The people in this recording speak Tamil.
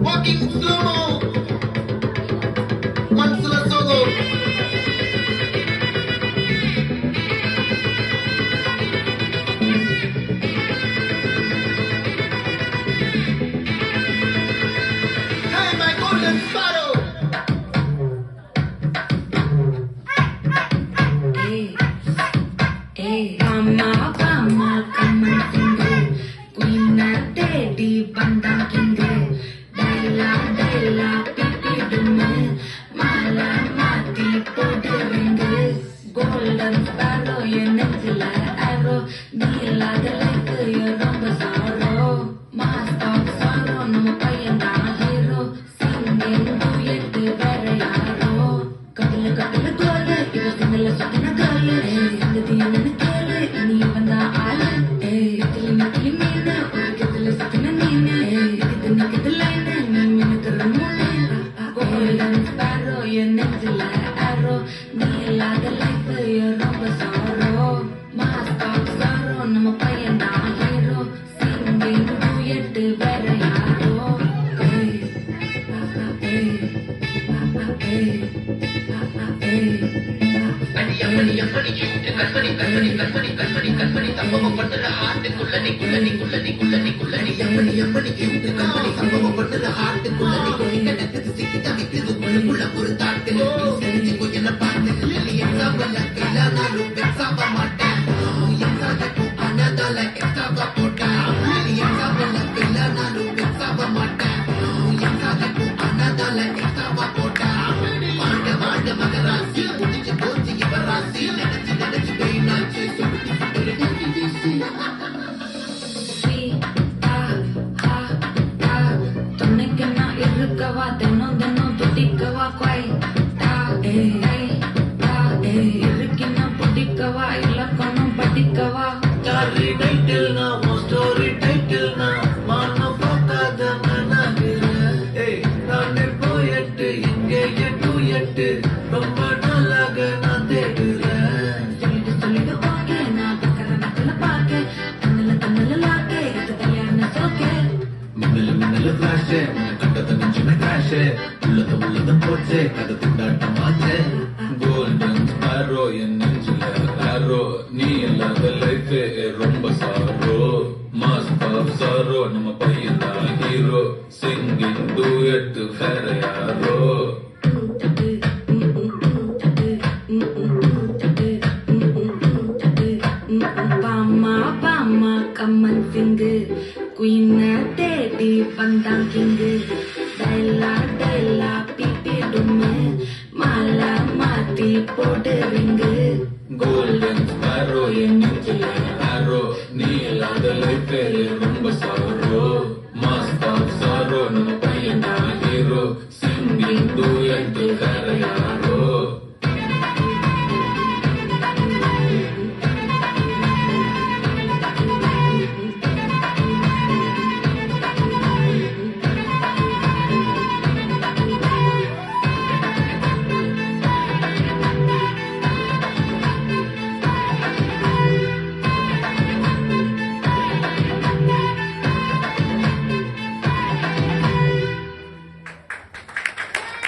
Walking slow-mo. Mansala solo. Hey, my golden sparrow. Hey, hey, mama, mama, come and sing. Queen and daddy, banda king. Della, della, pipi dume. Mala, mati, podu ring. Golden sparrow, you nextla arrow. Neela, the like, you're rumba sorrow. Mask of sorrow, no payanda hero. Singing duet, vera yaro. Kadala, kadala, gola, iva singala sotana gola. Singati anana kele, ini vanda aala. Kitli mitli meena, oru kitla sotana neena. Kitni kitla ina, ni meena karamule. Golden sparrow, you nextla arrow. Neela, the life, you're rumba sorrow. Mask of sorrow, no payanda hero. Singing duet, vera yaro. எப்படி கியூட்டு கற்பனை கற்பனை கற்பனை கற்பனை கற்பனை சம்பவம் பண்ணுற ஹார்ட் குள்ளனி குள்ளனி குள்ளனி குள்ளனி குள்ளனி எப்படி கியூட்டு கற்பனை சம்பவம் பண்ணுற ஹார்ட் குள்ளனி குள்ளி கணக்கு சிக்கி தவிக்குது உள்ள ஒரு தாட்டு செஞ்சு என்ன பார்த்து எக்ஸாம்பிள் கையிலானாலும் எக்ஸாம்ப மாட்டேன் எக்ஸாம் அனதால எக்ஸாம்ப போட்டேன் எக்ஸாம்பிள் கையிலானாலும் எக்ஸாம்ப மாட்டேன் எக்ஸாம் அனதால எக்ஸாம்ப போட்டேன் வாங்க வாங்க மகராசி முடிஞ்சு போச்சு இவராசி நினைச்சு நினைச்சு பெயினாச்சு துணைக்கு நான் இருக்கவா தினம் தினம் துடிக்கவா குவாய்டா இருக்கின்னா பிடிக்கவா இலக்கணம் படிக்கவா ஸ்டாரி டைட்டில் நான் ஸ்டோரி டைட்டில் நான் மானம் பார்க்காத மனாகிறேன் நானே போயட்டு இங்கே எட்டு எட்டு ரொம்ப நல்லாக நான் தேடுறேன் சொல்லிட்டு ஓகே நான் பக்கற நக்கல பாக்க தன்னல லாக்கே இது கல்யாண சோக்கே மின்னல மின்னல ஃபிளாஷ் கண்டத நெஞ்சுமே கிராஷ் உள்ளத போச்சே கதை திண்டாட்டமாச்சே கோல்டன் ஸ்பாரோ என் நெஞ்சில ஆரோ நீ இல்லாத லைஃப் ரொம்ப சாரோ மாஸ்க் ஆஃப் சாரோ நம்ம பையன் தான் ஹீரோ சிங்கிங் டூயட் வேற யாரோ Bama, bama, come and sing. Queen and daddy, bandang king. Della, della, pipi dume. Mala, mati, podu ring. Golden Sparrow, என் நெஞ்சில arrow, நீ இல்லாத life